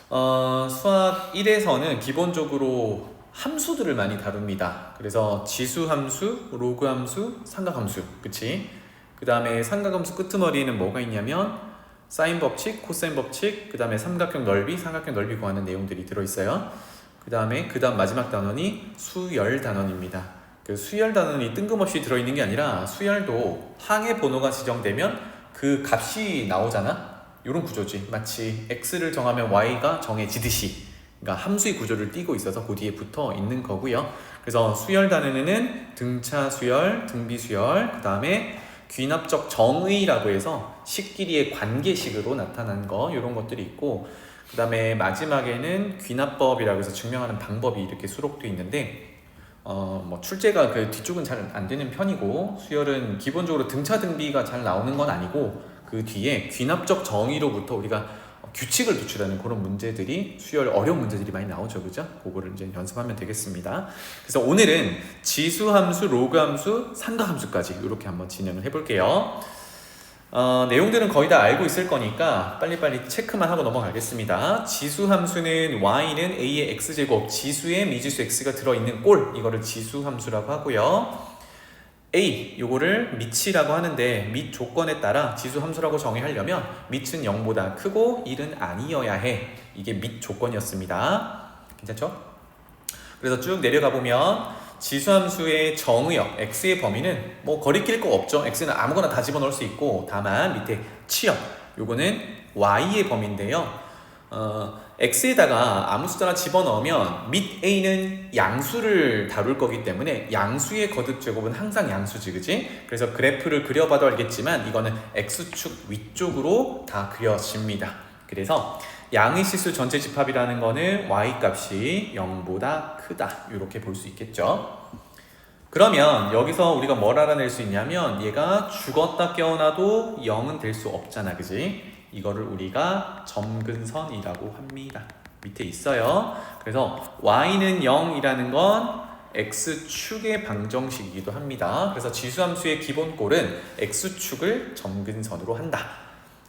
수학 1에서는 기본적으로 함수들을 많이 다룹니다. 그래서 지수함수, 로그함수, 삼각함수, 그치? 그 다음에 삼각함수 끄트머리에는 뭐가 있냐면 사인 법칙, 코사인 법칙, 그 다음에 삼각형 넓이 구하는 내용들이 들어있어요. 그 다음 마지막 단원이 수열 단원입니다. 그 수열 단원이 뜬금없이 들어있는 게 아니라 수열도 항의 번호가 지정되면 그 값이 나오잖아. 이런 구조지. 마치 x를 정하면 y가 정해지듯이, 그러니까 함수의 구조를 띠고 있어서 그 뒤에 붙어 있는 거고요. 그래서 수열 단원에는 등차 수열, 등비 수열, 그 다음에 귀납적 정의라고 해서 식끼리의 관계식으로 나타난 거, 이런 것들이 있고, 그 다음에 마지막에는 귀납법이라고 해서 증명하는 방법이 이렇게 수록되어 있는데, 출제가 그 뒤쪽은 잘 안 되는 편이고, 수열은 기본적으로 등차 등비가 잘 나오는 건 아니고, 그 뒤에 귀납적 정의로부터 우리가 규칙을 도출하는 그런 문제들이, 수열 어려운 문제들이 많이 나오죠, 그죠? 그거를 이제 연습하면 되겠습니다. 그래서 오늘은 지수함수, 로그함수, 삼각함수까지 이렇게 한번 진행을 해볼게요. 내용들은 거의 다 알고 있을 거니까 빨리빨리 체크만 하고 넘어가겠습니다. 지수함수는 y는 a의 x제곱, 지수에 미지수 x가 들어있는 꼴, 이거를 지수함수라고 하고요. a, 요거를 밑이라고 하는데 밑 조건에 따라 지수함수라고 정의하려면 밑은 0보다 크고 1은 아니어야 해. 이게 밑 조건이었습니다. 괜찮죠? 그래서 쭉 내려가 보면 지수함수의 정의역, x의 범위는 뭐 거리낄 거 없죠. x는 아무거나 다 집어넣을 수 있고, 다만 밑에 치역, 요거는 y의 범위인데요. x에다가 아무 숫자나 집어넣으면 밑 a는 양수를 다룰 거기 때문에 양수의 거듭 제곱은 항상 양수지, 그치? 그래서 그래프를 그려봐도 알겠지만 이거는 x축 위쪽으로 다 그려집니다. 그래서 양의 실수 전체 집합이라는 거는 y값이 0보다 크다, 이렇게 볼 수 있겠죠. 그러면 여기서 우리가 뭘 알아낼 수 있냐면 얘가 죽었다 깨어나도 0은 될 수 없잖아, 그지? 이거를 우리가 점근선이라고 합니다. 밑에 있어요. 그래서 y는 0이라는 건 x축의 방정식이기도 합니다. 그래서 지수함수의 기본꼴은 x축을 점근선으로 한다.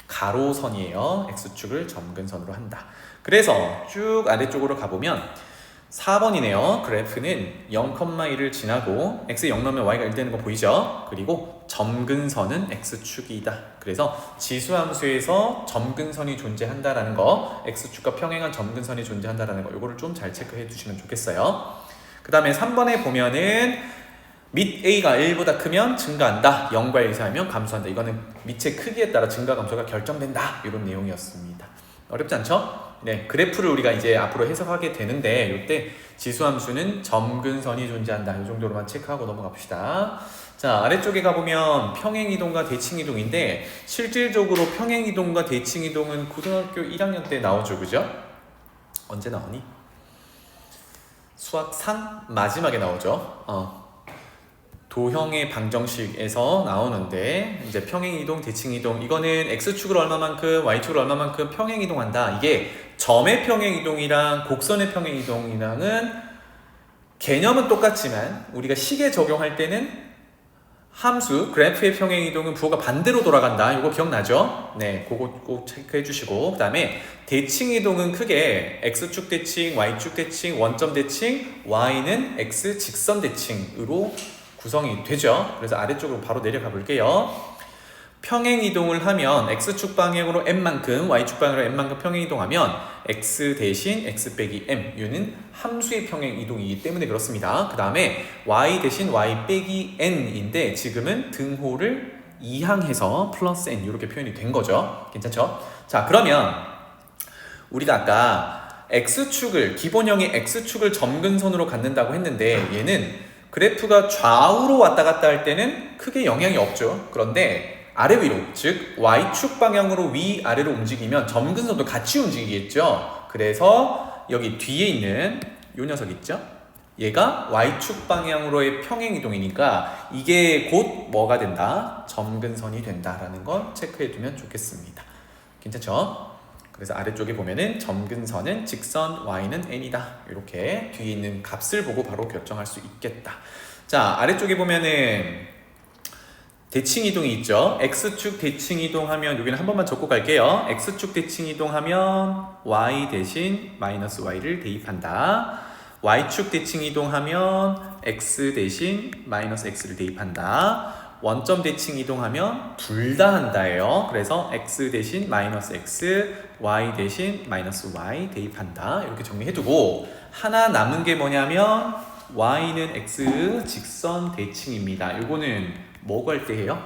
가로선이에요. x축을 점근선으로 한다. 그래서 쭉 아래쪽으로 가보면 4번이네요. 그래프는 0,1을 지나고 x에 0 넣으면 y가 1 되는 거 보이죠? 그리고 점근선은 x축이다. 그래서 지수함수에서 점근선이 존재한다라는 거, x축과 평행한 점근선이 존재한다라는 거, 이거를 좀 잘 체크해 두시면 좋겠어요. 그 다음에 3번에 보면은 밑 a가 1보다 크면 증가한다, 0과 1 사이면 감소한다. 이거는 밑의 크기에 따라 증가 감소가 결정된다, 이런 내용이었습니다. 어렵지 않죠? 네, 그래프를 우리가 이제 앞으로 해석하게 되는데, 이때 지수함수는 점근선이 존재한다, 이 정도로만 체크하고 넘어가 봅시다. 자, 아래쪽에 가보면 평행이동과 대칭이동인데, 실질적으로 평행이동과 대칭이동은 고등학교 1학년 때 나오죠, 그죠? 언제 나오니? 수학 3 마지막에 나오죠. 도형의 방정식에서 나오는데, 이제 평행이동, 대칭이동, 이거는 x축을 얼마만큼, y축을 얼마만큼 평행이동한다. 이게 점의 평행이동이랑 곡선의 평행이동이랑은 개념은 똑같지만 우리가 식에 적용할 때는 함수, 그래프의 평행이동은 부호가 반대로 돌아간다. 이거 기억나죠? 네, 그거 꼭 체크해 주시고, 그 다음에 대칭이동은 크게 x축 대칭, y축 대칭, 원점 대칭, y는 x 직선 대칭으로 구성이 되죠. 그래서 아래쪽으로 바로 내려가 볼게요. 평행이동을 하면 x축 방향으로 m만큼, y축 방향으로 m만큼 평행이동하면 x 대신 x 빼기 m, 이는 함수의 평행이동이기 때문에 그렇습니다. 그 다음에 y 대신 y 빼기 n인데 지금은 등호를 이항해서 플러스 n, 이렇게 표현이 된 거죠. 괜찮죠? 자, 그러면 우리가 아까 x축을, 기본형의 x축을 점근선으로 갖는다고 했는데, 얘는 그래프가 좌우로 왔다 갔다 할 때는 크게 영향이 없죠. 그런데 아래 위로, 즉 y축 방향으로 위아래로 움직이면 점근선도 같이 움직이겠죠. 그래서 여기 뒤에 있는 이 녀석 있죠? 얘가 y축 방향으로의 평행이동이니까 이게 곧 뭐가 된다? 점근선이 된다라는 건 체크해 두면 좋겠습니다. 괜찮죠? 그래서 아래쪽에 보면은 점근선은 직선, y는 n이다. 이렇게 뒤에 있는 값을 보고 바로 결정할 수 있겠다. 자, 아래쪽에 보면은 대칭 이동이 있죠. X축 대칭 이동하면 여기는 한 번만 적고 갈게요. X축 대칭 이동하면 Y 대신 마이너스 Y를 대입한다. Y축 대칭 이동하면 X 대신 마이너스 X를 대입한다. 원점 대칭 이동하면 둘 다 한다예요. 그래서 X 대신 마이너스 X, Y 대신 마이너스 Y 대입한다. 이렇게 정리해두고 하나 남은 게 뭐냐면 Y는 X 직선 대칭입니다. 이거는 뭐 구할 때 해요?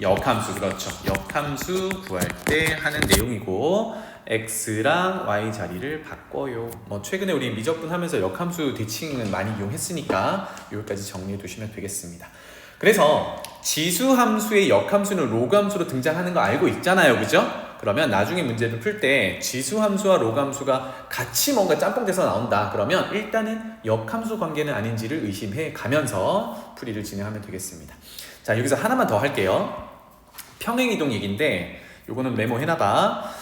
역함수, 그렇죠. 역함수 구할 때 하는 내용이고 X랑 Y 자리를 바꿔요. 뭐 최근에 우리 미적분 하면서 역함수 대칭은 많이 이용했으니까 여기까지 정리해 두시면 되겠습니다. 그래서 지수함수의 역함수는 로그함수로 등장하는 거 알고 있잖아요, 그죠? 그러면 나중에 문제를 풀 때 지수함수와 로그함수가 같이 뭔가 짬뽕돼서 나온다. 그러면 일단은 역함수 관계는 아닌지를 의심해 가면서 풀이를 진행하면 되겠습니다. 자, 여기서 하나만 더 할게요. 평행이동 얘기인데 요거는 메모해놔봐.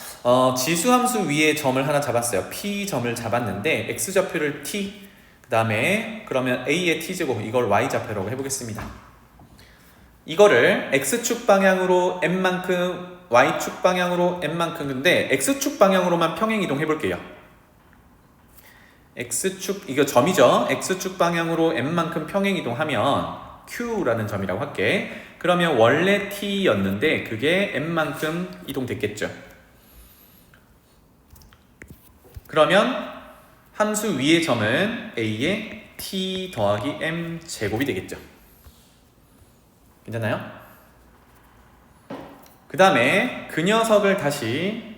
지수함수 위에 점을 하나 잡았어요. P점을 잡았는데 X좌표를 T, 그 다음에 그러면 A의 T제곱, 이걸 Y좌표라고 해보겠습니다. 이거를 X축 방향으로 N만큼, Y축 방향으로 N만큼, 근데 X축 방향으로만 평행이동 해볼게요. X축, 이거 점이죠. X축 방향으로 N만큼 평행이동하면 Q라는 점이라고 할게. 그러면 원래 T였는데 그게 N만큼 이동됐겠죠. 그러면 함수 위의 점은 A의 T 더하기 M 제곱이 되겠죠. 괜찮나요? 그 다음에 그 녀석을 다시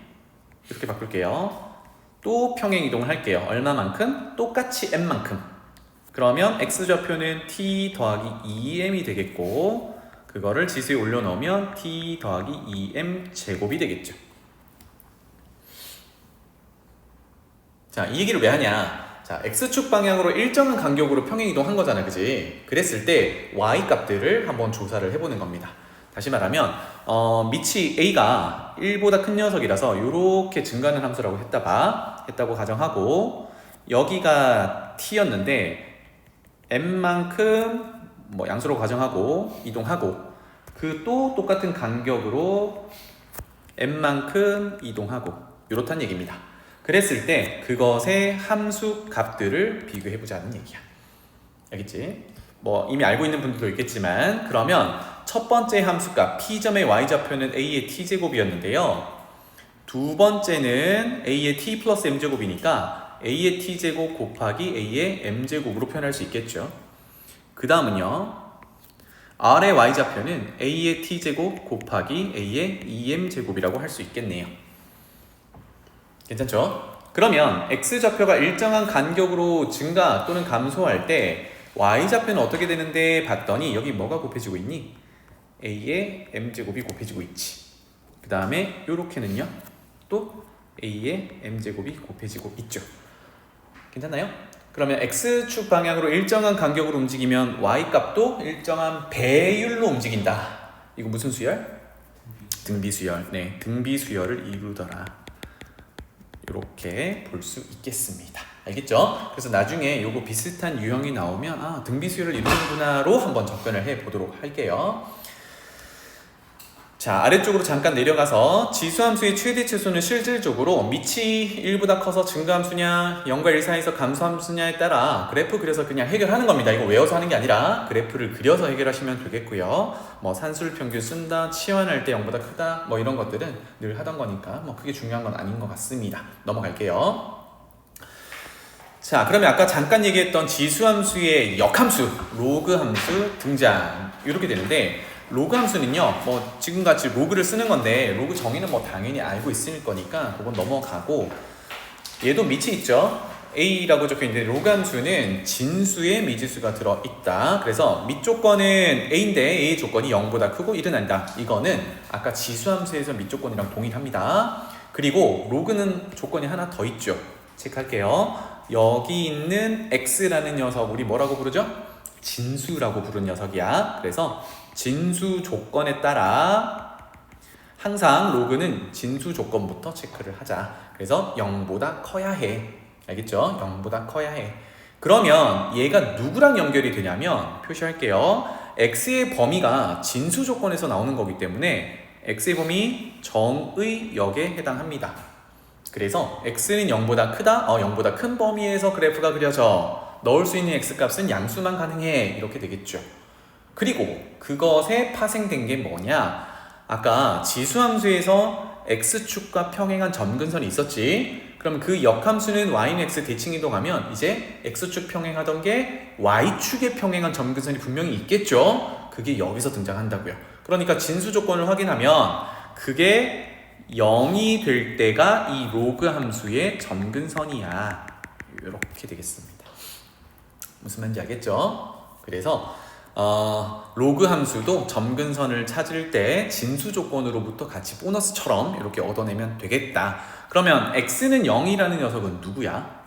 이렇게 바꿀게요. 또 평행이동을 할게요. 얼마만큼? 똑같이 M만큼. 그러면 X좌표는 T 더하기 2M이 되겠고 그거를 지수에 올려놓으면 T 더하기 2M 제곱이 되겠죠. 자, 이 얘기를 왜 하냐? 자, X축 방향으로 일정한 간격으로 평행이동 한 거잖아, 그지? 그랬을 때 Y 값들을 한번 조사를 해보는 겁니다. 다시 말하면 밑이 A가 1보다 큰 녀석이라서 이렇게 증가하는 함수라고 했다고 가정하고 여기가 T였는데 M만큼 뭐 양수로 가정하고 이동하고 그 또 똑같은 간격으로 M만큼 이동하고 이렇다는 얘기입니다. 그랬을 때 그것의 함수 값들을 비교해보자는 얘기야. 알겠지? 뭐 이미 알고 있는 분들도 있겠지만 그러면 첫 번째 함수값 P점의 Y좌표는 A의 T제곱이었는데요. 두 번째는 A의 T 플러스 M제곱이니까 A의 T제곱 곱하기 A의 M제곱으로 표현할 수 있겠죠. 그 다음은요. R의 Y좌표는 A의 T제곱 곱하기 A의 2M제곱이라고 할 수 있겠네요. 괜찮죠? 그러면 X좌표가 일정한 간격으로 증가 또는 감소할 때 Y좌표는 어떻게 되는데 봤더니 여기 뭐가 곱해지고 있니? A의 M제곱이 곱해지고 있지. 그 다음에 요렇게는요 또 A의 M제곱이 곱해지고 있죠. 괜찮나요? 그러면 X축 방향으로 일정한 간격으로 움직이면 Y값도 일정한 배율로 움직인다. 이거 무슨 수열? 등비수열. 네, 등비수열을 이루더라. 이렇게 볼 수 있겠습니다. 알겠죠? 그래서 나중에 요거 비슷한 유형이 나오면 등비수열을 이루는구나로 한번 접근을 해 보도록 할게요. 자, 아래쪽으로 잠깐 내려가서 지수함수의 최대 최소는 실질적으로 밑이 1보다 커서 증가함수냐 0과 1 사이에서 감소함수냐에 따라 그래프 그려서 그냥 해결하는 겁니다. 이거 외워서 하는 게 아니라 그래프를 그려서 해결하시면 되겠고요. 뭐 산술평균 쓴다, 치환할 때 0보다 크다 뭐 이런 것들은 늘 하던 거니까 뭐 크게 중요한 건 아닌 것 같습니다. 넘어갈게요. 자, 그러면 아까 잠깐 얘기했던 지수함수의 역함수, 로그함수 등장 이렇게 되는데 로그 함수는요, 뭐 지금같이 로그를 쓰는 건데 로그 정의는 뭐 당연히 알고 있을 거니까 그건 넘어가고 얘도 밑이 있죠. A라고 적혀 있는데 로그 함수는 진수에 미지수가 들어있다. 그래서 밑 조건은 A인데 A의 조건이 0보다 크고 1은 아니다. 이거는 아까 지수함수에서 밑 조건이랑 동일합니다. 그리고 로그는 조건이 하나 더 있죠. 체크할게요. 여기 있는 X라는 녀석 우리 뭐라고 부르죠? 진수라고 부르는 녀석이야. 그래서 진수 조건에 따라 항상 로그는 진수 조건부터 체크를 하자. 그래서 0보다 커야 해. 알겠죠? 0보다 커야 해. 그러면 얘가 누구랑 연결이 되냐면 표시할게요. x의 범위가 진수 조건에서 나오는 거기 때문에 x의 범위 정의 역에 해당합니다. 그래서 x는 0보다 크다, 0보다 큰 범위에서 그래프가 그려져. 넣을 수 있는 x값은 양수만 가능해. 이렇게 되겠죠. 그리고 그것에 파생된 게 뭐냐? 아까 지수함수에서 x축과 평행한 점근선이 있었지. 그럼 그 역함수는 y는 x 대칭 이동하면 이제 x축 평행하던 게 y축에 평행한 점근선이 분명히 있겠죠. 그게 여기서 등장한다고요. 그러니까 진수 조건을 확인하면 그게 0이 될 때가 이 로그 함수의 점근선이야. 이렇게 되겠습니다. 무슨 말인지 알겠죠? 그래서 로그 함수도 점근선을 찾을 때 진수 조건으로부터 같이 보너스처럼 이렇게 얻어내면 되겠다. 그러면 x는 0이라는 녀석은 누구야?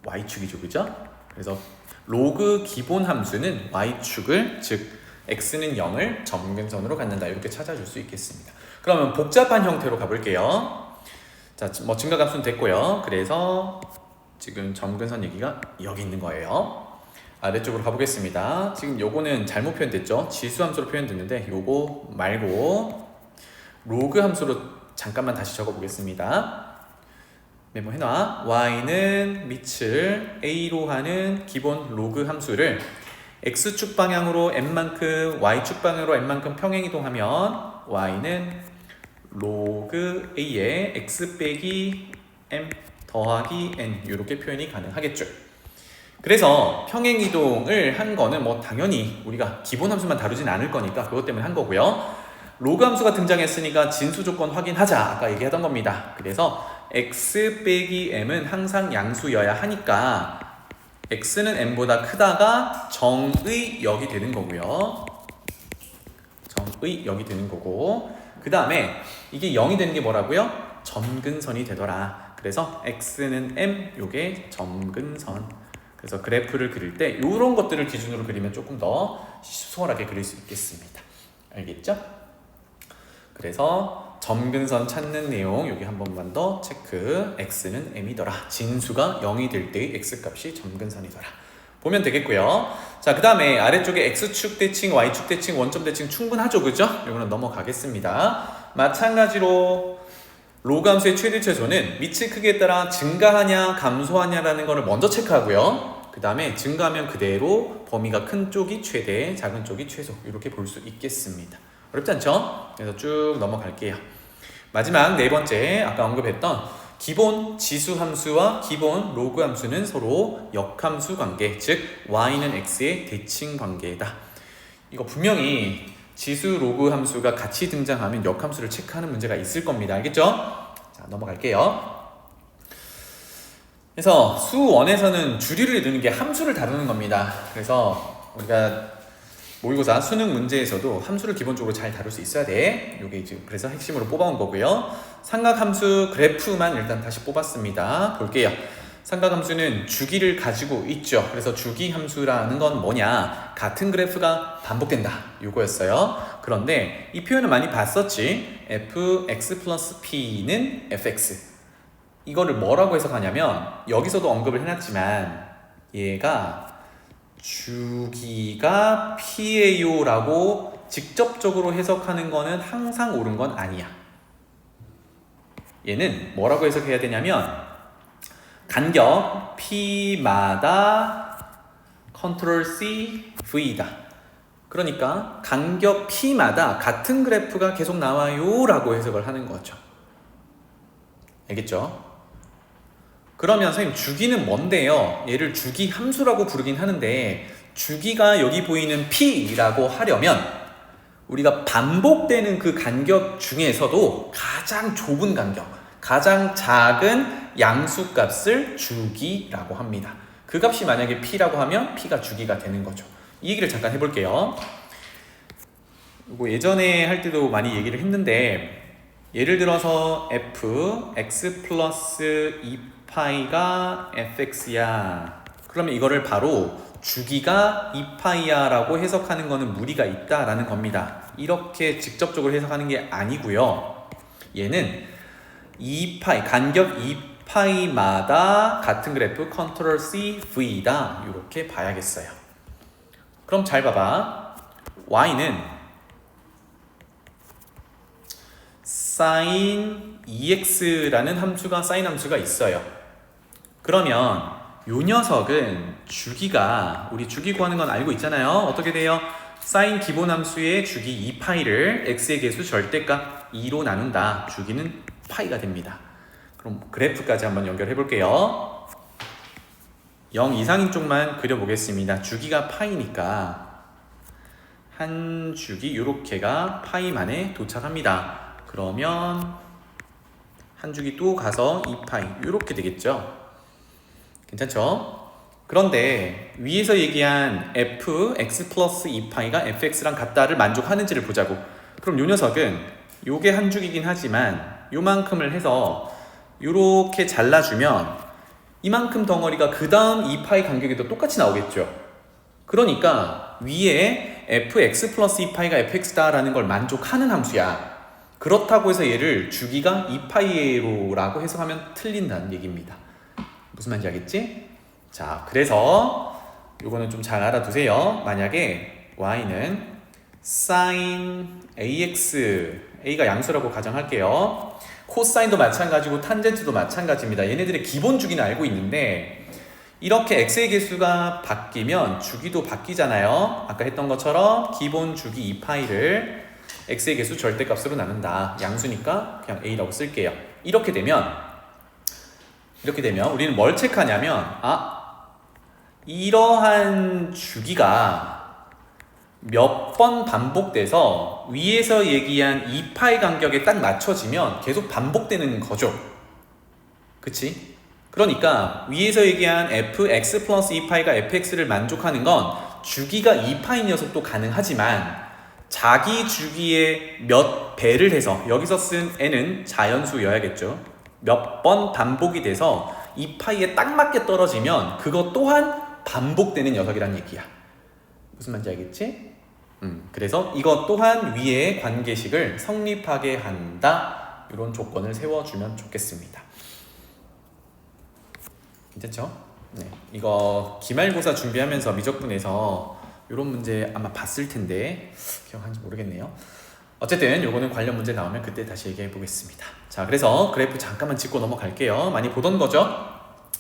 y축이죠, 그죠? 그래서 로그 기본 함수는 y축을, 즉 x는 0을 점근선으로 갖는다. 이렇게 찾아줄 수 있겠습니다. 그러면 복잡한 형태로 가볼게요. 자, 뭐 증가함수는 됐고요. 그래서 지금 점근선 얘기가 여기 있는 거예요. 아래쪽으로 가보겠습니다. 지금 요거는 잘못 표현됐죠? 지수함수로 표현됐는데 요거 말고 로그 함수로 잠깐만 다시 적어보겠습니다. 메모해놔. y는 밑을 a로 하는 기본 로그 함수를 x축 방향으로 n만큼, y축 방향으로 n만큼 평행이동하면 y는 로그 a에 x 빼기 m 더하기 n 이렇게 표현이 가능하겠죠. 그래서 평행이동을 한 거는 뭐 당연히 우리가 기본 함수만 다루진 않을 거니까 그것 때문에 한 거고요. 로그 함수가 등장했으니까 진수 조건 확인하자. 아까 얘기하던 겁니다. 그래서 x 빼기 m은 항상 양수여야 하니까 x는 m보다 크다가 정의 역이 되는 거고요. 정의 역이 되는 거고, 그 다음에 이게 0이 되는 게 뭐라고요? 점근선이 되더라. 그래서 x는 m, 요게 점근선. 그래서 그래프를 그릴 때 이런 것들을 기준으로 그리면 조금 더 수월하게 그릴 수 있겠습니다. 알겠죠? 그래서 점근선 찾는 내용 여기 한 번만 더 체크. x는 m이더라. 진수가 0이 될 때의 x값이 점근선이더라. 보면 되겠고요. 자, 그 다음에 아래쪽에 x축 대칭, y축 대칭, 원점 대칭 충분하죠, 그죠? 이거는 넘어가겠습니다. 마찬가지로 로그 함수의 최대 최소는 밑의 크기에 따라 증가하냐 감소하냐라는 것을 먼저 체크하고요. 그 다음에 증가하면 그대로 범위가 큰 쪽이 최대, 작은 쪽이 최소, 이렇게 볼 수 있겠습니다. 어렵지 않죠? 그래서 쭉 넘어갈게요. 마지막 네 번째, 아까 언급했던 기본 지수 함수와 기본 로그 함수는 서로 역함수 관계, 즉 y는 x의 대칭 관계다. 이거 분명히 지수 로그 함수가 같이 등장하면 역함수를 체크하는 문제가 있을 겁니다. 알겠죠? 자, 넘어갈게요. 그래서 수1에서는 주류를 두는 게 함수를 다루는 겁니다. 그래서 우리가 모의고사 수능 문제에서도 함수를 기본적으로 잘 다룰 수 있어야 돼. 요게 이제 그래서 핵심으로 뽑아온 거고요. 삼각함수 그래프만 일단 다시 뽑았습니다. 볼게요. 삼각함수는 주기를 가지고 있죠. 그래서 주기함수라는 건 뭐냐? 같은 그래프가 반복된다. 요거였어요. 그런데 이 표현을 많이 봤었지. fx 플러스 p는 fx. 이거를 뭐라고 해석하냐면 여기서도 언급을 해놨지만 얘가 주기가 p예요 라고 직접적으로 해석하는 거는 항상 옳은 건 아니야. 얘는 뭐라고 해석해야 되냐면 간격 p마다 컨트롤 C V다. 그러니까 간격 p마다 같은 그래프가 계속 나와요 라고 해석을 하는 거죠. 알겠죠? 그러면 선생님 주기는 뭔데요? 얘를 주기 함수라고 부르긴 하는데 주기가 여기 보이는 p라고 하려면 우리가 반복되는 그 간격 중에서도 가장 좁은 간격, 가장 작은 양수값을 주기라고 합니다. 그 값이 만약에 p라고 하면 p가 주기가 되는 거죠. 이 얘기를 잠깐 해볼게요. 이거 예전에 할 때도 많이 얘기를 했는데 예를 들어서 x 플러스 2파이가 fx야. 그러면 이거를 바로 주기가 2파이야 라고 해석하는 거는 무리가 있다라는 겁니다. 이렇게 직접적으로 해석하는 게 아니고요. 얘는 2파이, 간격 2파이마다 같은 그래프 컨트롤 C V다. 이렇게 봐야겠어요. 그럼 잘 봐봐. y는 sin 2x라는 함수가 sin 함수가 있어요. 그러면 요 녀석은 주기가 우리 주기 구하는 건 알고 있잖아요. 어떻게 돼요? sin 기본 함수의 주기 2파이를 x의 개수 절대값 2로 나눈다. 주기는 파이가 됩니다. 그럼 그래프까지 한번 연결해 볼게요. 0 이상인 쪽만 그려보겠습니다. 주기가 파이니까 한 주기 요렇게가 파이만에 도착합니다. 그러면 한 주기 또 가서 2파이 요렇게 되겠죠. 괜찮죠? 그런데 위에서 얘기한 fx 플러스 2파이가 fx랑 같다를 만족하는지를 보자고. 그럼 요 녀석은 요게 한 주기긴 하지만 요만큼을 해서 요렇게 잘라주면 이만큼 덩어리가 그 다음 2파이 간격에도 똑같이 나오겠죠. 그러니까 위에 fx 플러스 2파이가 fx다 라는 걸 만족하는 함수야. 그렇다고 해서 얘를 주기가 2파이로라고 해석하면 틀린다는 얘기입니다. 무슨 말인지 알겠지? 자, 그래서 요거는 좀 잘 알아두세요. 만약에 y는 sin ax, a가 양수라고 가정할게요. 코사인도 마찬가지고 탄젠트도 마찬가지입니다. 얘네들의 기본 주기는 알고 있는데 이렇게 x의 개수가 바뀌면 주기도 바뀌잖아요. 아까 했던 것처럼 기본 주기 2파이를 x의 개수 절대값으로 나눈다. 양수니까 그냥 a라고 쓸게요. 이렇게 되면 우리는 뭘 체크하냐면 이러한 주기가 몇 번 반복돼서 위에서 얘기한 2파이 간격에 딱 맞춰지면 계속 반복되는 거죠. 그치? 그러니까 위에서 얘기한 fx 플러스 2파이가 fx를 만족하는 건 주기가 2파이 녀석도 가능하지만 자기 주기의 몇 배를 해서 여기서 쓴 n은 자연수여야겠죠. 몇 번 반복이 돼서 2파이에 딱 맞게 떨어지면 그것 또한 반복되는 녀석이란 얘기야. 무슨 말인지 알겠지? 그래서 이것 또한 위의 관계식을 성립하게 한다. 이런 조건을 세워주면 좋겠습니다. 괜찮죠? 네. 이거 기말고사 준비하면서 미적분에서 이런 문제 아마 봤을 텐데 기억하는지 모르겠네요. 어쨌든 요거는 관련 문제 나오면 그때 다시 얘기해 보겠습니다. 자, 그래서 그래프 잠깐만 짚고 넘어갈게요. 많이 보던 거죠?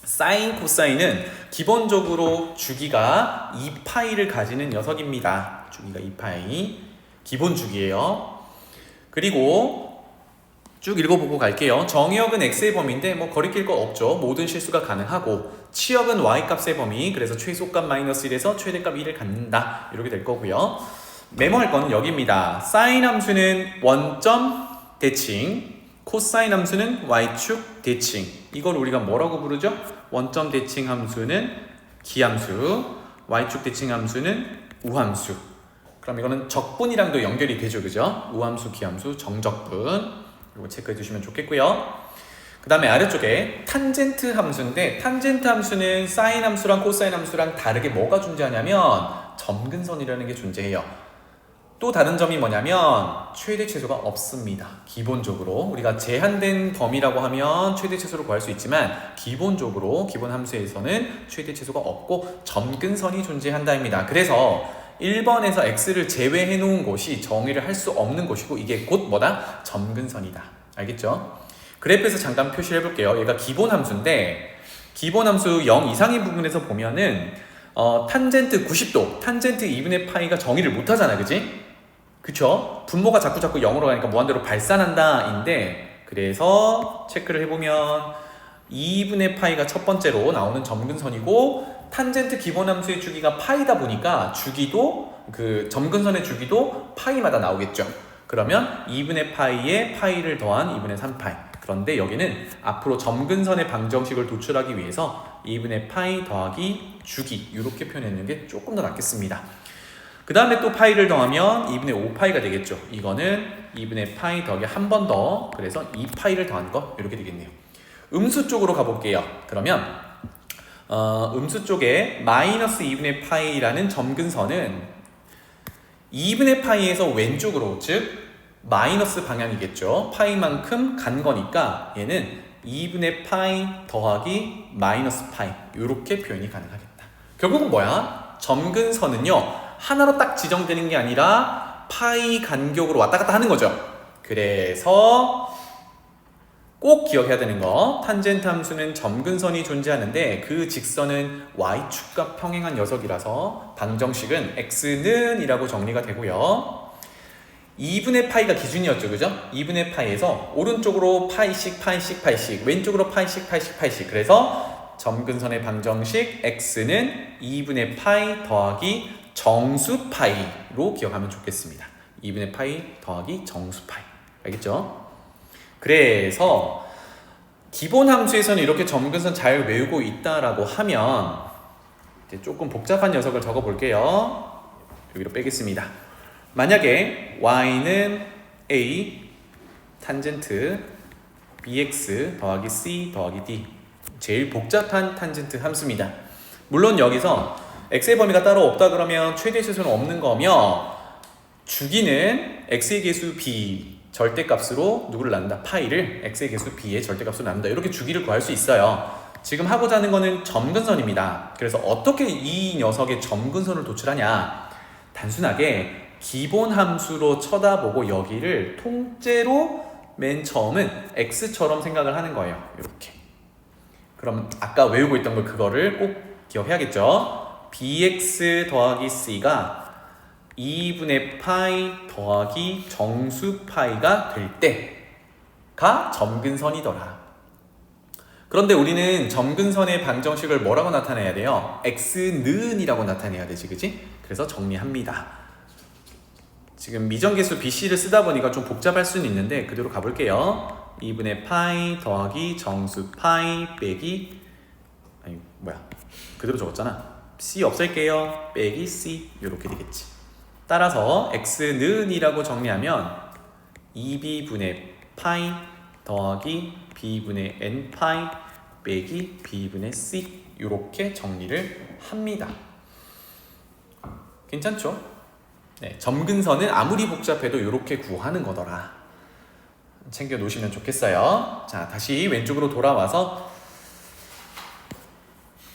사인, 코사인은 기본적으로 주기가 2파이를 가지는 녀석입니다. 주기가 2파이 기본 주기예요. 그리고 쭉 읽어보고 갈게요. 정의역은 x의 범위인데 뭐 거리낄 거 없죠. 모든 실수가 가능하고 치역은 y값의 범위, 그래서 최소값 마이너스 1에서 최대값 1을 갖는다. 이렇게 될 거고요. 메모할 거는 여기입니다. 사인 함수는 원점 대칭, 코사인 함수는 y축 대칭. 이걸 우리가 뭐라고 부르죠? 원점 대칭 함수는 기함수, y축 대칭 함수는 우함수. 그럼 이거는 적분이랑도 연결이 되죠, 그죠? 우함수, 기함수, 정적분. 이거 체크해 주시면 좋겠고요. 그 다음에 아래쪽에 탄젠트 함수인데 탄젠트 함수는 사인 함수랑 코사인 함수랑 다르게 뭐가 존재하냐면 점근선이라는 게 존재해요. 또 다른 점이 뭐냐면 최대 최소가 없습니다. 기본적으로 우리가 제한된 범위라고 하면 최대 최소를 구할 수 있지만 기본적으로 기본 함수에서는 최대 최소가 없고 점근선이 존재한다입니다. 그래서 1번에서 x를 제외해 놓은 곳이 정의를 할 수 없는 곳이고 이게 곧 뭐다? 점근선이다. 알겠죠? 그래프에서 잠깐 표시를 해볼게요. 얘가 기본 함수인데 기본 함수 0 이상인 부분에서 보면은 탄젠트 90도, 탄젠트 2분의 파이가 정의를 못하잖아, 그지? 그쵸? 분모가 자꾸 0으로 가니까 무한대로 발산한다 인데 그래서 체크를 해보면 2분의 파이가 첫 번째로 나오는 점근선이고 탄젠트 기본 함수의 주기가 파이다 보니까 주기도 그 점근선의 주기도 파이마다 나오겠죠. 그러면 2분의 파이에 파이를 더한 2분의 3파이. 그런데 여기는 앞으로 점근선의 방정식을 도출하기 위해서 2분의 파이 더하기 주기 이렇게 표현하는 게 조금 더 낫겠습니다. 그 다음에 또 파이를 더하면 2분의 5파이가 되겠죠. 이거는 2분의 파이 더하기 한 번 더, 그래서 2파이를 더한 거 이렇게 되겠네요. 음수 쪽으로 가볼게요. 그러면 음수 쪽에 마이너스 2분의 파이라는 점근선은 2분의 파이에서 왼쪽으로, 즉 마이너스 방향이겠죠. 파이만큼 간 거니까 얘는 2분의 파이 더하기 마이너스 파이 이렇게 표현이 가능하겠다. 결국은 뭐야? 점근선은요 하나로 딱 지정되는 게 아니라 파이 간격으로 왔다 갔다 하는 거죠. 그래서 꼭 기억해야 되는 거, 탄젠트 함수는 점근선이 존재하는데 그 직선은 y축과 평행한 녀석이라서 방정식은 x는 이라고 정리가 되고요. 2분의 파이가 기준이었죠, 그죠? 2분의 파이에서 오른쪽으로 파이씩 파이씩 파이씩, 왼쪽으로 파이씩 파이씩 파이씩. 그래서 점근선의 방정식 x는 2분의 파이 더하기 정수 파이로 기억하면 좋겠습니다. 2분의 파이 더하기 정수 파이. 알겠죠? 그래서 기본 함수에서는 이렇게 점근선 잘 외우고 있다라고 하면 이제 조금 복잡한 녀석을 적어 볼게요. 여기로 빼겠습니다. 만약에 y는 a 탄젠트 bx 더하기 c 더하기 d, 제일 복잡한 탄젠트 함수입니다. 물론 여기서 x의 범위가 따로 없다 그러면 최대 최소는 없는 거며, 주기는 x의 개수 b 절대값으로 누구를 나눈다? 파이를 x의 개수 b의 절대값으로 나눈다. 이렇게 주기를 구할 수 있어요. 지금 하고자 하는 거는 점근선입니다. 그래서 어떻게 이 녀석의 점근선을 도출하냐? 단순하게 기본 함수로 쳐다보고 여기를 통째로 맨 처음은 x처럼 생각을 하는 거예요. 이렇게. 그럼 아까 외우고 있던 걸 그거를 꼭 기억해야겠죠? bx 더하기 c가 2분의 파이 더하기 정수 파이가 될 때가 점근선이더라. 그런데 우리는 점근선의 방정식을 뭐라고 나타내야 돼요? x는 이라고 나타내야 되지, 그치? 그래서 정리합니다. 지금 미정계수 bc를 쓰다 보니까 좀 복잡할 수는 있는데 그대로 가볼게요. 2분의 파이 더하기 정수 파이 빼기, 아니 뭐야, 그대로 적었잖아. c 없앨게요. 빼기 c, 이렇게 되겠지. 따라서 x는 이라고 정리하면 2b분의 파이 더하기 b분의 n파이 빼기 b분의 c, 이렇게 정리를 합니다. 괜찮죠? 네, 점근선은 아무리 복잡해도 이렇게 구하는 거더라. 챙겨 놓으시면 좋겠어요. 자, 다시 왼쪽으로 돌아와서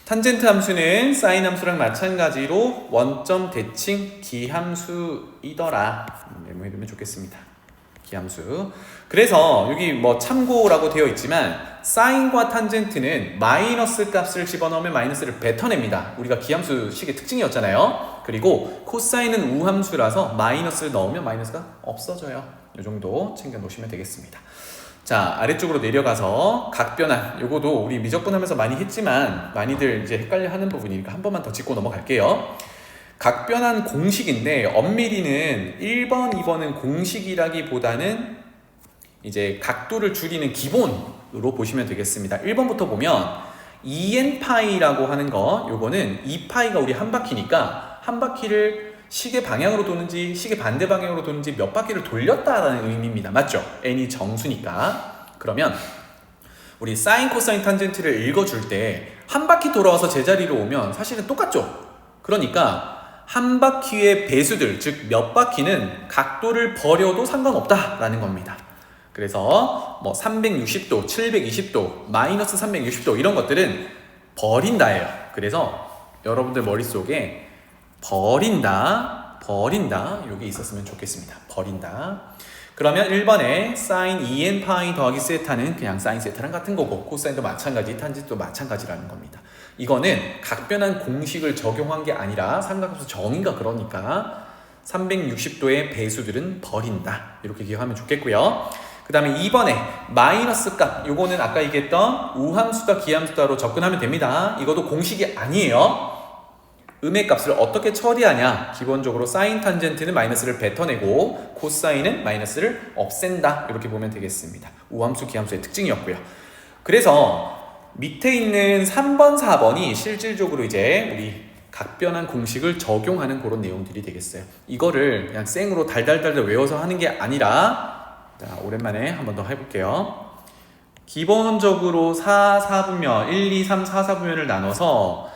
탄젠트 함수는 사인 함수랑 마찬가지로 원점 대칭 기함수이더라. 메모해두면 좋겠습니다. 기함수. 그래서 여기 뭐 참고라고 되어 있지만 사인과 탄젠트는 마이너스 값을 집어넣으면 마이너스를 뱉어냅니다. 우리가 기함수식의 특징이었잖아요. 그리고 코사인은 우함수라서 마이너스를 넣으면 마이너스가 없어져요. 이 정도 챙겨 놓으시면 되겠습니다. 자, 아래쪽으로 내려가서 각변환, 요거도 우리 미적분하면서 많이 했지만 많이들 이제 헷갈려 하는 부분이니까 한 번만 더 짚고 넘어갈게요. 각변환 공식인데 엄밀히는 1번, 2번은 공식이라기보다는 이제 각도를 줄이는 기본으로 보시면 되겠습니다. 1번부터 보면 2n파이라고 하는 거, 요거는 2파이가 우리 한 바퀴니까 한 바퀴를 시계 방향으로 도는지 시계 반대 방향으로 도는지 몇 바퀴를 돌렸다라는 의미입니다. 맞죠? n이 정수니까. 그러면 우리 사인, 코사인, 탄젠트를 읽어줄 때 한 바퀴 돌아와서 제자리로 오면 사실은 똑같죠? 그러니까 한 바퀴의 배수들, 즉 몇 바퀴는 각도를 버려도 상관없다라는 겁니다. 그래서 뭐 360도, 720도, 마이너스 360도 이런 것들은 버린다예요. 그래서 여러분들 머릿속에 버린다 여기 있었으면 좋겠습니다. 버린다. 그러면 1번에 사인 2n파이 더하기 세타는 그냥 사인 세타랑 같은 거고, 코사인도 마찬가지, 탄젠트도 마찬가지라는 겁니다. 이거는 각변환 공식을 적용한 게 아니라 삼각함수 정의가 그러니까 360도의 배수들은 버린다. 이렇게 기억하면 좋겠고요. 그 다음에 2번에 마이너스 값, 요거는 아까 얘기했던 우함수다 기함수다로 접근하면 됩니다. 이것도 공식이 아니에요. 음의 값을 어떻게 처리하냐? 기본적으로 사인 탄젠트는 마이너스를 뱉어내고 코사인은 마이너스를 없앤다. 이렇게 보면 되겠습니다. 우함수 기함수의 특징이었고요. 그래서 밑에 있는 3번, 4번이 실질적으로 이제 우리 각변환 공식을 적용하는 그런 내용들이 되겠어요. 이거를 그냥 생으로 달달달달 외워서 하는 게 아니라, 자, 오랜만에 한 번 더 해볼게요. 기본적으로 4, 4분면, 1, 2, 3, 4, 4분면을 나눠서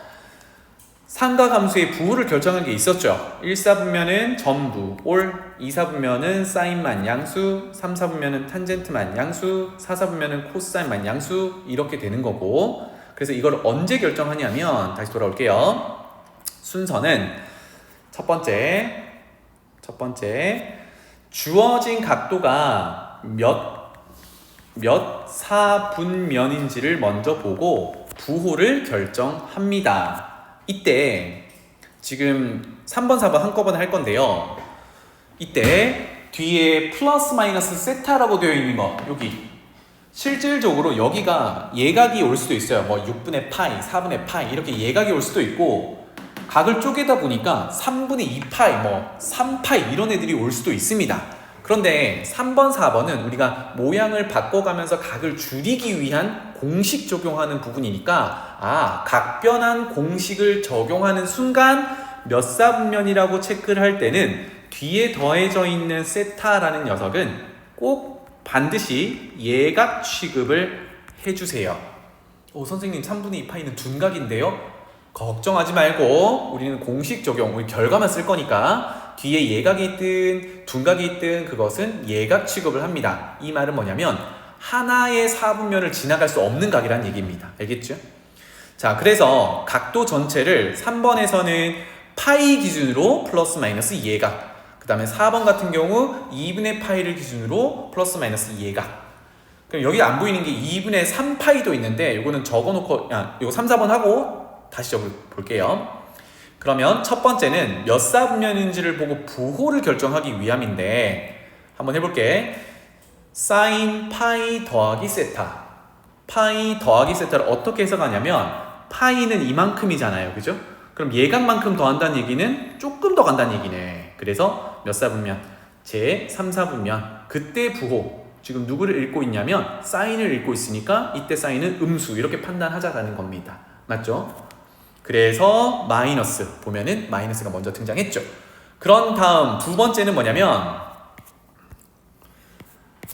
삼각함수의 부호를 결정한 게 있었죠. 1, 4분면은 전부 올, 2, 4분면은 사인만 양수, 3, 4분면은 탄젠트만 양수, 4, 4분면은 코사인만 양수, 이렇게 되는 거고, 그래서 이걸 언제 결정하냐면 다시 돌아올게요. 순서는 첫 번째 주어진 각도가 몇 사분면인지를 먼저 보고 부호를 결정합니다. 이때 지금 3번, 4번 한꺼번에 할 건데요. 이때 뒤에 플러스 마이너스 세타라고 되어 있는 거 여기 실질적으로 여기가 예각이 올 수도 있어요. 뭐 6분의 파이, 4분의 파이 이렇게 예각이 올 수도 있고 각을 쪼개다 보니까 3분의 2파이, 뭐 3파이 이런 애들이 올 수도 있습니다. 그런데 3번, 4번은 우리가 모양을 바꿔가면서 각을 줄이기 위한 공식 적용하는 부분이니까 각변환 공식을 적용하는 순간 몇 사분면이라고 체크를 할 때는 뒤에 더해져 있는 세타라는 녀석은 꼭 반드시 예각 취급을 해주세요. 선생님 3분의 2파이는 둔각인데요? 걱정하지 말고 우리는 공식 적용, 우리 결과만 쓸 거니까 뒤에 예각이 있든 둔각이 있든 그것은 예각 취급을 합니다. 이 말은 뭐냐면 하나의 사분면을 지나갈 수 없는 각이란 얘기입니다. 알겠죠? 자, 그래서 각도 전체를 3번에서는 파이 기준으로 플러스 마이너스 예각, 그 다음에 4번 같은 경우 2분의 파이를 기준으로 플러스 마이너스 예각. 그럼 여기 안 보이는 게 2분의 3파이도 있는데 요거는 적어놓고 요거 3, 4번 하고 다시 적어볼게요. 그러면 첫 번째는 몇 사분면인지를 보고 부호를 결정하기 위함인데 한번 해볼게. 사인 파이 더하기 세타. 파이 더하기 세타를 어떻게 해석하냐면 파이는 이만큼이잖아요. 그죠? 그럼 예각만큼 더한다는 얘기는 조금 더 간다는 얘기네. 그래서 몇 사분면? 제 3, 4분면. 그때 부호. 지금 누구를 읽고 있냐면 사인을 읽고 있으니까 이때 사인은 음수 이렇게 판단하자라는 겁니다. 맞죠? 그래서 마이너스 보면은 마이너스가 먼저 등장했죠. 그런 다음 두 번째는 뭐냐면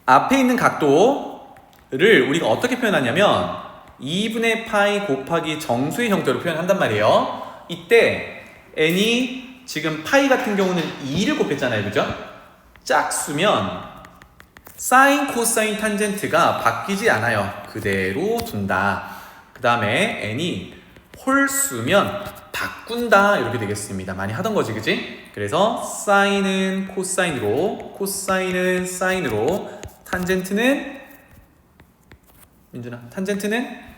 앞에 있는 각도를 우리가 어떻게 표현하냐면 2분의 파이 곱하기 정수의 형태로 표현한단 말이에요. 이때 n이 지금 파이 같은 경우는 2를 곱했잖아요. 그죠? 짝수면 사인, 코사인, 탄젠트가 바뀌지 않아요. 그대로 둔다. 그 다음에 n이 홀수면 바꾼다 이렇게 되겠습니다. 많이 하던 거지, 그치? 그래서 사인은 코사인으로, 코사인은 사인으로, 탄젠트는 민준아, 탄젠트는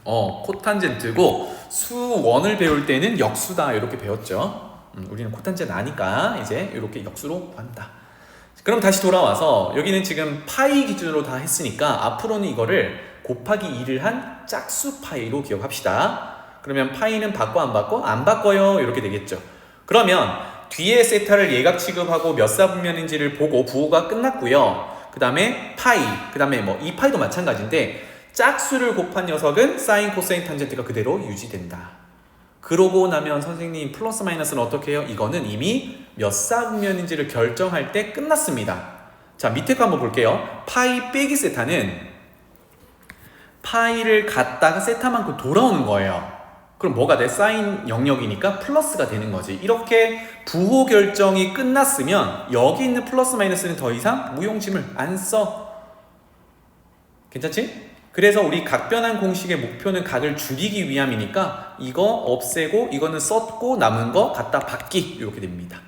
코탄젠트고 수원을 배울 때는 역수다 이렇게 배웠죠. 우리는 코탄젠트 아니까 이제 이렇게 역수로 한다. 그럼 다시 돌아와서 여기는 지금 파이 기준으로 다 했으니까 앞으로는 이거를 곱하기 2를 한 짝수 파이로 기억합시다. 그러면 파이는 바꿔 안 바꿔? 안 바꿔요. 이렇게 되겠죠. 그러면 뒤에 세타를 예각 취급하고 몇 사분면인지를 보고 부호가 끝났고요. 그 다음에 파이, 그 다음에 뭐 2파이도 마찬가지인데 짝수를 곱한 녀석은 사인, 코사인, 탄젠트가 그대로 유지된다. 그러고 나면 선생님 플러스 마이너스는 어떻게 해요? 이거는 이미 몇 사분면인지를 결정할 때 끝났습니다. 자, 밑에 거 한번 볼게요. 파이 빼기 세타는 파이를 갖다가 세타만큼 돌아오는 거예요. 그럼 뭐가 돼? 사인 영역이니까 플러스가 되는 거지. 이렇게 부호 결정이 끝났으면 여기 있는 플러스 마이너스는 더 이상 무용지물 안 써. 괜찮지? 그래서 우리 각변환 공식의 목표는 각을 줄이기 위함이니까 이거 없애고 이거는 썼고 남은 거 갖다 받기 이렇게 됩니다.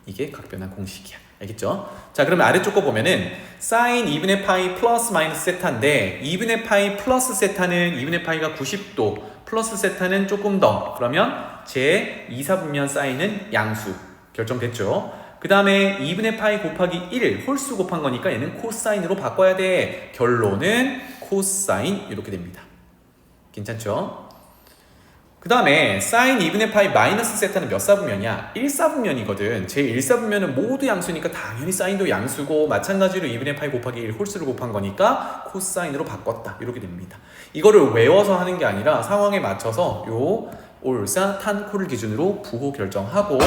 이게 각변환 공식이야. 알겠죠? 자, 그러면 아래쪽 거 보면은 사인 2분의 파이 플러스 마이너스 세타인데 2분의 파이 플러스 세타는 2분의 파이가 90도 플러스 세타는 조금 더. 그러면 제 2, 4분면 사인은 양수 결정됐죠? 그 다음에 2분의 파이 곱하기 1 홀수 곱한 거니까 얘는 코사인으로 바꿔야 돼. 결론은 코사인 이렇게 됩니다. 괜찮죠? 그 다음에 사인 2분의 파이 마이너스 세타는 몇 사분면이야? 1사분면이거든. 제 1사분면은 모두 양수니까 당연히 사인도 양수고 마찬가지로 2분의 파이 곱하기 1 홀수를 곱한 거니까 코사인으로 바꿨다. 이렇게 됩니다. 이거를 외워서 하는 게 아니라 상황에 맞춰서 요 올사, 탄, 코를 기준으로 부호 결정하고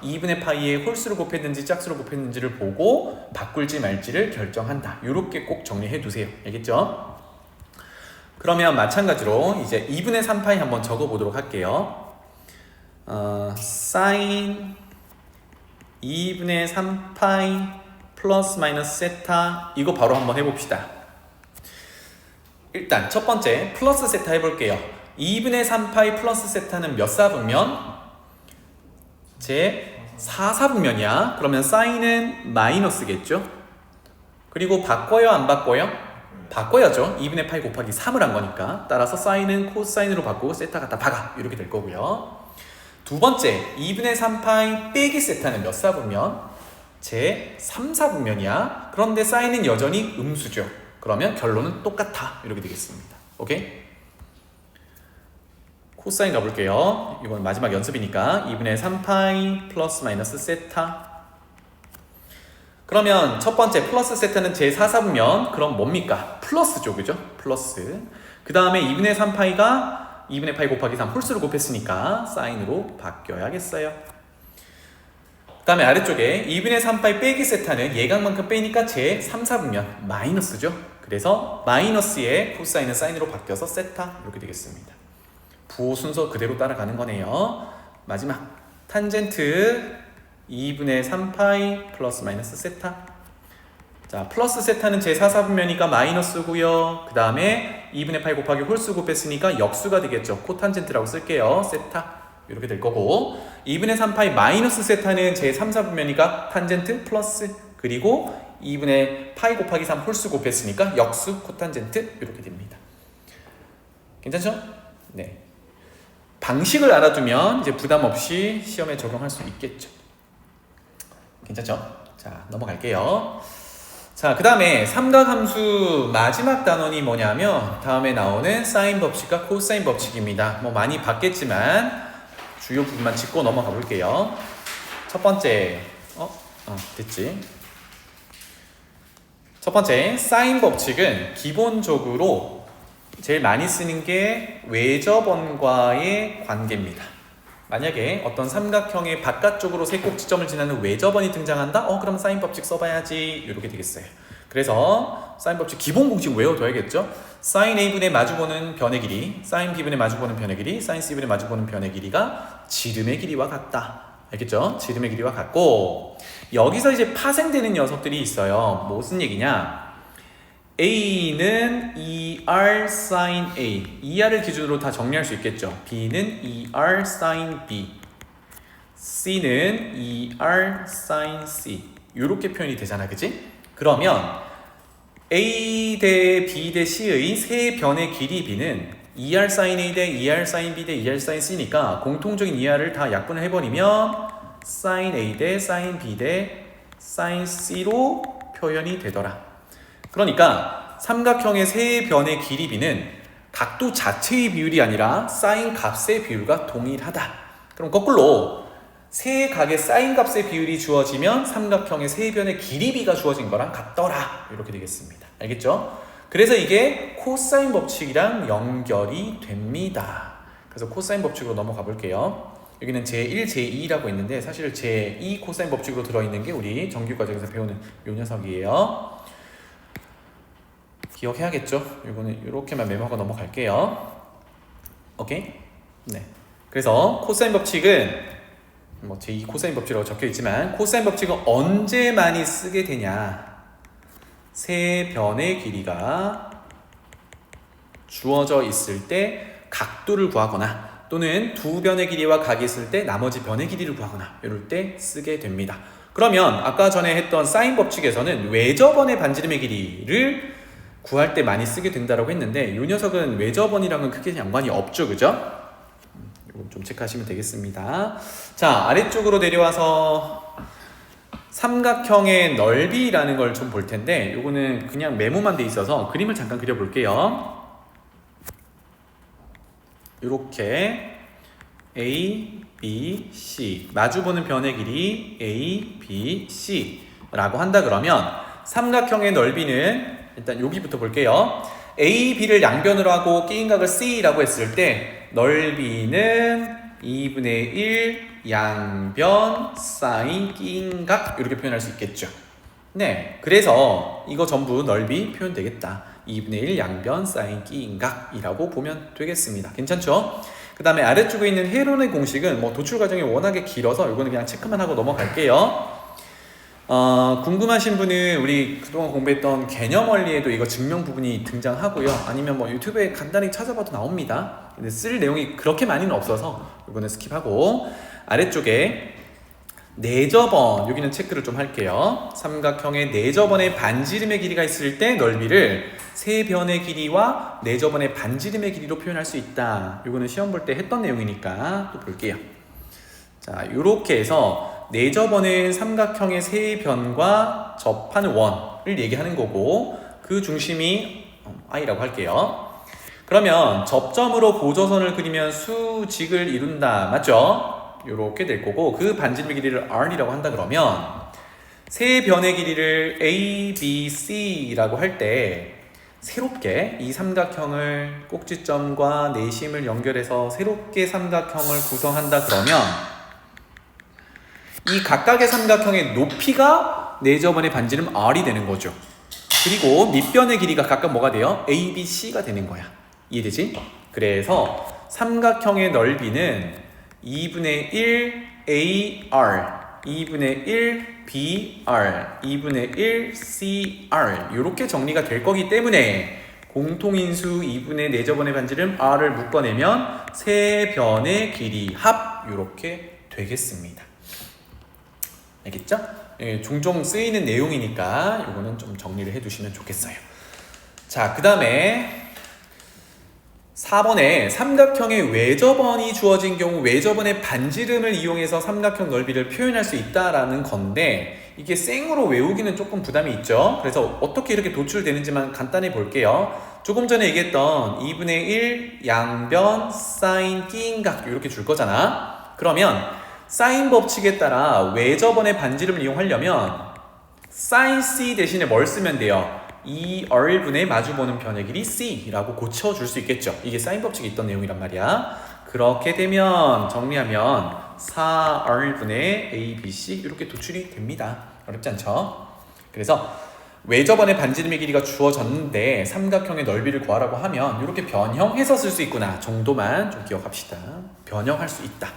2분의 파이에 홀수를 곱했는지 짝수를 곱했는지를 보고 바꿀지 말지를 결정한다. 이렇게 꼭 정리해 두세요. 알겠죠? 그러면 마찬가지로 이제 2분의 3파이 한번 적어보도록 할게요. 사인 2분의 3파이 플러스 마이너스 세타 이거 바로 한번 해봅시다. 일단 첫 번째 플러스 세타 해볼게요. 2분의 3파이 플러스 세타는 몇 사분면? 제 4사분면이야. 그러면 사인은 마이너스겠죠? 그리고 바꿔요, 안 바꿔요? 바꿔야죠. 2분의 8 곱하기 3을 한 거니까. 따라서 사인은 코사인으로 바꾸고 세타 갖다 박아. 이렇게 될 거고요. 두 번째, 2분의 3파이 빼기 세타는 몇 사분면? 제 3사분면이야. 그런데 사인은 여전히 음수죠. 그러면 결론은 똑같아. 이렇게 되겠습니다. 오케이? 코사인 가볼게요. 이건 마지막 연습이니까 2분의 3파이 플러스 마이너스 세타. 그러면 첫 번째 플러스 세타는 제 4사분면. 그럼 뭡니까? 플러스죠, 그죠? 플러스. 그 다음에 2분의 3파이가 2분의 8 곱하기 3 홀수를 곱했으니까 사인으로 바뀌어야겠어요. 그 다음에 아래쪽에 2분의 3파이 빼기 세타는 예각만큼 빼니까 제 3사분면 마이너스죠. 그래서 마이너스의 코사인은 사인으로 바뀌어서 세타 이렇게 되겠습니다. 부호 순서 그대로 따라가는 거네요. 마지막 탄젠트 2분의 3파이 플러스 마이너스 세타. 자, 플러스 세타는 제 4사분면이니까 마이너스고요. 그 다음에 2분의 8 곱하기 홀수 곱했으니까 역수가 되겠죠. 코탄젠트라고 쓸게요. 세타 이렇게 될 거고, 2분의 3파이 마이너스 세타는 제 3사분면이니까 탄젠트 플러스, 그리고 2분의 파이 곱하기 3 홀수 곱했으니까 역수 코탄젠트 이렇게 됩니다. 괜찮죠? 네. 방식을 알아두면 이제 부담 없이 시험에 적용할 수 있겠죠. 괜찮죠? 자, 넘어갈게요. 자, 그 다음에 삼각함수 마지막 단원이 뭐냐면 다음에 나오는 사인 법칙과 코사인 법칙입니다. 뭐 많이 봤겠지만 주요 부분만 짚고 넘어가 볼게요. 첫 번째, 됐지? 첫 번째, 사인 법칙은 기본적으로 제일 많이 쓰는 게 외접원과의 관계입니다. 만약에 어떤 삼각형의 바깥쪽으로 세 꼭지점을 지나는 외접원이 등장한다? 그럼 사인 법칙 써봐야지. 이렇게 되겠어요. 그래서 사인 법칙 기본 공식 외워둬야겠죠? 사인 A분의 마주보는 변의 길이, 사인 B분의 마주보는 변의 길이, 사인 C분의 마주보는 변의 길이가 지름의 길이와 같다. 알겠죠? 지름의 길이와 같고, 여기서 이제 파생되는 녀석들이 있어요. 무슨 얘기냐? A는 ER sin A, ER을 기준으로 다 정리할 수 있겠죠. B는 ER sin B, C는 ER sin C, 이렇게 표현이 되잖아, 그치? 그러면 A 대 B 대 C의 세 변의 길이 B는 ER sin A 대 ER sin B 대 ER sin C니까 공통적인 ER을 다 약분을 해버리면 sin A 대 sin B 대 sin C로 표현이 되더라. 그러니까 삼각형의 세 변의 길이 B는 각도 자체의 비율이 아니라 사인 값의 비율과 동일하다. 그럼 거꾸로 세 각의 사인 값의 비율이 주어지면 삼각형의 세 변의 길이 B가 주어진 거랑 같더라. 이렇게 되겠습니다. 알겠죠? 그래서 이게 코사인 법칙이랑 연결이 됩니다. 그래서 코사인 법칙으로 넘어가 볼게요. 여기는 제1, 제2라고 있는데 사실 제2 코사인 법칙으로 들어있는 게 우리 정규과정에서 배우는 요 녀석이에요. 기억해야겠죠? 이거는 이렇게만 메모하고 넘어갈게요. 오케이? 네. 그래서 코사인 법칙은 뭐 제2 코사인 법칙이라고 적혀 있지만 코사인 법칙은 언제 많이 쓰게 되냐? 세 변의 길이가 주어져 있을 때 각도를 구하거나 또는 두 변의 길이와 각이 있을 때 나머지 변의 길이를 구하거나 이럴 때 쓰게 됩니다. 그러면 아까 전에 했던 사인 법칙에서는 외접원의 반지름의 길이를 구할 때 많이 쓰게 된다고 했는데 이 녀석은 외접원이랑은 크게 연관이 없죠, 그죠? 이건 좀 체크하시면 되겠습니다. 자, 아래쪽으로 내려와서 삼각형의 넓이라는 걸 좀 볼 텐데 이거는 그냥 메모만 돼 있어서 그림을 잠깐 그려볼게요. 이렇게 A, B, C 마주보는 변의 길이 A, B, C 라고 한다 그러면 삼각형의 넓이는 일단 여기부터 볼게요. A, B를 양변으로 하고 끼인 각을 C라고 했을 때 넓이는 2분의 1 양변 사인 끼인 각 이렇게 표현할 수 있겠죠. 네, 그래서 이거 전부 넓이 표현되겠다. 2분의 1 양변 사인 끼인 각이라고 보면 되겠습니다. 괜찮죠? 그 다음에 아래쪽에 있는 회론의 공식은 뭐 도출 과정이 워낙에 길어서 이거는 그냥 체크만 하고 넘어갈게요. 궁금하신 분은 우리 그동안 공부했던 개념 원리에도 이거 증명 부분이 등장하고요. 아니면 뭐 유튜브에 간단히 찾아봐도 나옵니다. 근데 쓸 내용이 그렇게 많이는 없어서 이거는 스킵하고 아래쪽에 내저번, 여기는 체크를 좀 할게요. 삼각형의 내저번의 반지름의 길이가 있을 때 넓이를 세변의 길이와 내저번의 반지름의 길이로 표현할 수 있다. 이거는 시험 볼 때 했던 내용이니까 또 볼게요. 자, 이렇게 해서 내저번은 삼각형의 세변과 접하는 원을 얘기하는 거고, 그 중심이 I라고 할게요. 그러면 접점으로 보조선을 그리면 수직을 이룬다. 맞죠? 이렇게 될 거고, 그 반지름의 길이를 R이라고 한다 그러면 세 변의 길이를 A, B, C라고 할 때 새롭게 이 삼각형을 꼭지점과 내심을 연결해서 새롭게 삼각형을 구성한다 그러면 이 각각의 삼각형의 높이가 내저번의 반지름 R이 되는 거죠. 그리고 밑변의 길이가 각각 뭐가 돼요? A, B, C가 되는 거야. 이해되지? 그래서 삼각형의 넓이는 2분의 1 AR, 2분의 1 BR, 2분의 1 CR 이렇게 정리가 될 거기 때문에 공통인수 2분의 내저번의 반지름 R을 묶어내면 세 변의 길이 합 이렇게 되겠습니다. 알겠죠? 예, 종종 쓰이는 내용이니까 이거는 좀 정리를 해두시면 좋겠어요. 자, 그 다음에 4번에 삼각형의 외저번이 주어진 경우 외저번의 반지름을 이용해서 삼각형 넓이를 표현할 수 있다라는 건데, 이게 생으로 외우기는 조금 부담이 있죠. 그래서 어떻게 이렇게 도출되는지만 간단히 볼게요. 조금 전에 얘기했던 2분의 1 양변 사인 끼인각 이렇게 줄 거잖아. 그러면 사인 법칙에 따라 외저번의 반지름을 이용하려면 사인 C 대신에 뭘 쓰면 돼요? 2R분의 마주보는 변의 길이 C라고 고쳐줄 수 있겠죠. 이게 사인 법칙이 있던 내용이란 말이야. 그렇게 되면 정리하면 4R분의 A, B, C 이렇게 도출이 됩니다. 어렵지 않죠? 그래서 외저번의 반지름의 길이가 주어졌는데 삼각형의 넓이를 구하라고 하면 이렇게 변형해서 쓸 수 있구나 정도만 좀 기억합시다. 변형할 수 있다.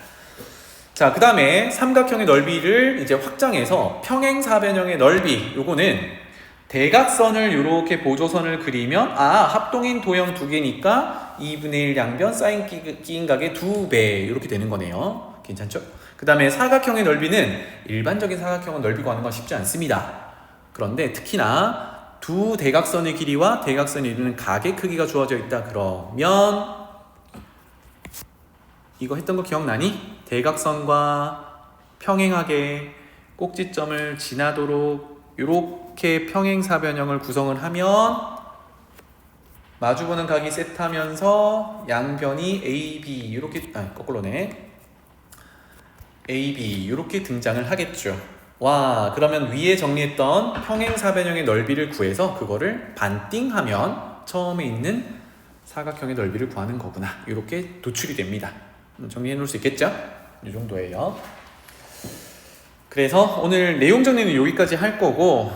자, 그 다음에 삼각형의 넓이를 이제 확장해서 평행사변형의 넓이, 요거는 대각선을 이렇게 보조선을 그리면 합동인 도형 두 개니까 2분의 1 양변 사인 끼인 각의 2배 이렇게 되는 거네요. 괜찮죠? 그 다음에 사각형의 넓이는 일반적인 사각형은 넓이 구하는 건 쉽지 않습니다. 그런데 특히나 두 대각선의 길이와 대각선이 이루는 각의 크기가 주어져 있다 그러면 이거 했던 거 기억나니? 대각선과 평행하게 꼭지점을 지나도록 이렇게 평행사변형을 구성을 하면 마주보는 각이 세타면서 양변이 AB 이렇게 거꾸로네. AB 이렇게 등장을 하겠죠. 와, 그러면 위에 정리했던 평행사변형의 넓이를 구해서 그거를 반띵하면 처음에 있는 사각형의 넓이를 구하는 거구나. 이렇게 도출이 됩니다. 정리해 놓을 수 있겠죠? 이 정도예요. 그래서 오늘 내용 정리는 여기까지 할 거고,